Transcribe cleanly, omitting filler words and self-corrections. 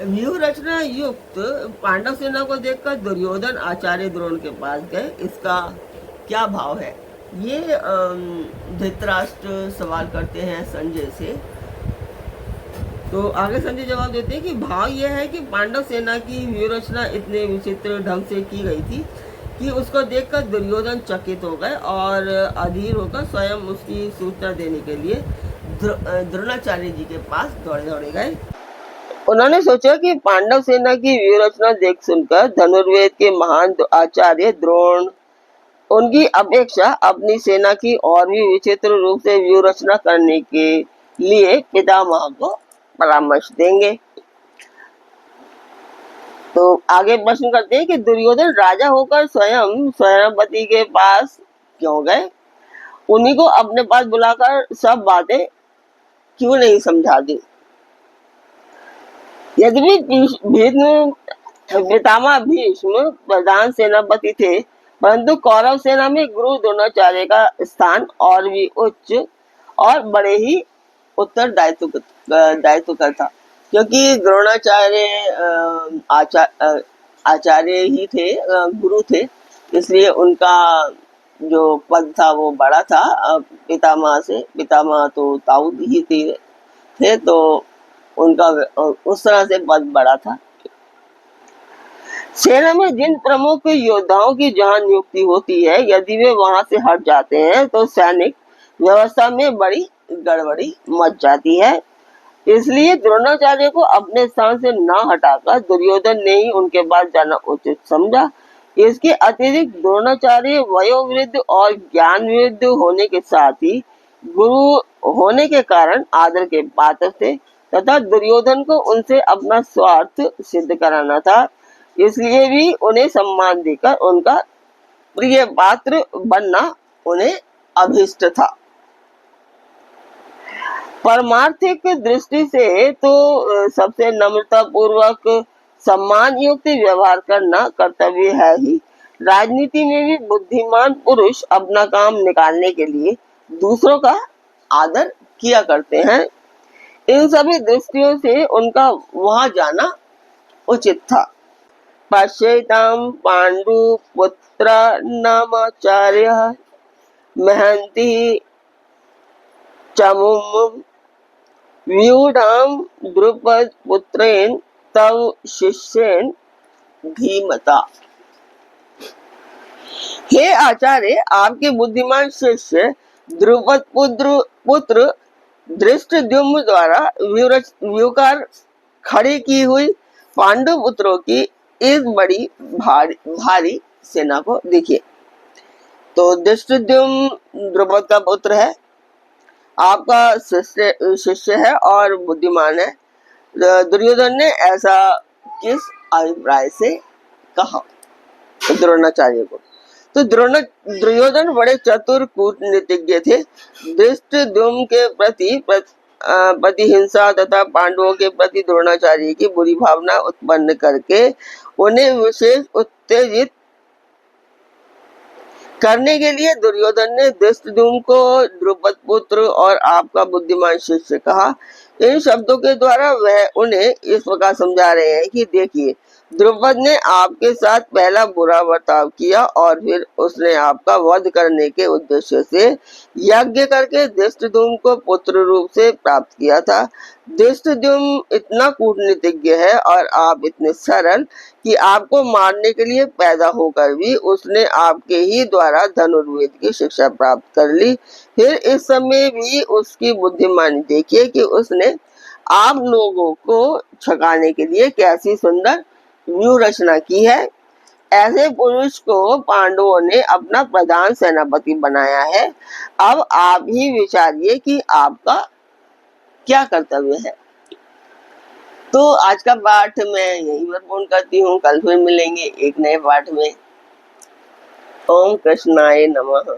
व्यूह रचना युक्त पांडव सेना को देखकर दुर्योधन आचार्य द्रोण के पास गए। इसका क्या भाव है? ये धृतराष्ट्र सवाल करते हैं संजय से। तो आगे संजय जवाब देते हैं कि भाव यह है कि पांडव सेना की व्यूह रचना इतने विचित्र ढंग से की गई थी कि उसको देखकर दुर्योधन चकित हो गए और अधीर होकर स्वयं उसकी सूचना देने के लिए द्रोणाचार्य जी के पास दौड़े दौड़े गए। उन्होंने सोचा कि पांडव सेना की व्यूह रचना देख सुनकर धनुर्वेद के महान आचार्य द्रोण उनकी अपेक्षा अपनी सेना की और भी विचित्र रूप से व्यूह रचना करने के लिए पितामह को परामर्श देंगे। तो आगे प्रश्न करते हैं कि दुर्योधन राजा होकर स्वयं सेनापति के पास क्यों गए? उन्हीं को अपने पास बुलाकर सब बातें क्यों नहीं समझा दी? यद्यपि पितामह भीष्म प्रधान सेनापति थे, परंतु कौरव सेना में गुरु द्रोणाचार्य का स्थान और भी उच्च और बड़े ही उत्तरदायित्व का था, क्योंकि द्रोणाचार्य आचार्य ही थे, गुरु थे, इसलिए उनका जो पद था वो बड़ा था पितामह से। पितामह तो ताऊ ही थे, तो उनका उस तरह से पद बड़ा था। सेना में जिन प्रमुख योद्धाओं की जहां नियुक्ति होती है, यदि वे वहां से हट जाते हैं तो सैनिक व्यवस्था में बड़ी गड़बड़ी मच जाती है। इसलिए द्रोणाचार्य को अपने स्थान से न हटाकर दुर्योधन ने ही उनके पास जाना उचित समझा। इसके अतिरिक्त द्रोणाचार्य वयोवृद्ध और ज्ञानवृद्ध होने के साथ ही गुरु होने के कारण आदर के पात्र थे तथा दुर्योधन को उनसे अपना स्वार्थ सिद्ध कराना था, इसलिए भी उन्हें सम्मान देकर उनका प्रिय पात्र बनना उन्हें अभिष्ट था। परमार्थिक दृष्टि से तो सबसे नम्रता पूर्वक सम्मान युक्त व्यवहार करना कर्तव्य है ही। राजनीति में भी बुद्धिमान पुरुष अपना काम निकालने के लिए दूसरों का आदर किया करते हैं। इन सभी दृष्टियों से उनका वहां जाना उचित था। पश्यताम पांडु पुत्र नामाचार्य महंती चमुम व्यूढ़ाम द्रुपद पुत्रेन तव शिष्येन धीमता। हे आचार्य, आपके बुद्धिमान शिष्य द्रुपद पुत्र धृष्टद्युम्न द्वारा व्यूहकार खड़ी की हुई पांडु पुत्रों की इस बड़ी भारी सेना को देखिए। तो धृष्टद्युम्न द्रुपद का पुत्र है, आपका शिष्य है और बुद्धिमान है। दुर्योधन ने ऐसा किस अभिप्राय से कहा द्रोणाचार्य को? तो दुर्योधन बड़े चतुर कूटनीतिज्ञ थे। धृष्टद्युम्न के प्रति प्रतिहिंसा तथा पांडवों के प्रति द्रोणाचार्य की बुरी भावना उत्पन्न करके उन्हें विशेष उत्तेजित करने के लिए दुर्योधन ने धृष्टद्युम्न को द्रुपद पुत्र और आपका बुद्धिमान शिष्य कहा। इन शब्दों के द्वारा वह उन्हें इस प्रकार समझा रहे हैं कि देखिए, द्रुपद ने आपके साथ पहला बुरा बर्ताव किया और फिर उसने आपका वध करने के उद्देश्य से यज्ञ करके धृष्टद्युम्न को पुत्र रूप से प्राप्त किया था। धृष्टद्युम्न इतना कूटनीतिज्ञ है और आप इतने सरल कि आपको मारने के लिए पैदा होकर भी उसने आपके ही द्वारा धनुर्वेद की शिक्षा प्राप्त कर ली। फिर इस समय भी उसकी बुद्धिमानी देखिए कि उसने आप लोगों को छकाने के लिए कैसी सुंदर व्यूह रचना की है। ऐसे पुरुष को पांडवों ने अपना प्रधान सेनापति बनाया है। अब आप ही विचारिए कि आपका क्या कर्तव्य है। तो आज का पाठ मैं यहीं पर पूर्ण करती हूँ। कल फिर मिलेंगे एक नए पाठ में। ओम कृष्णाय नमः।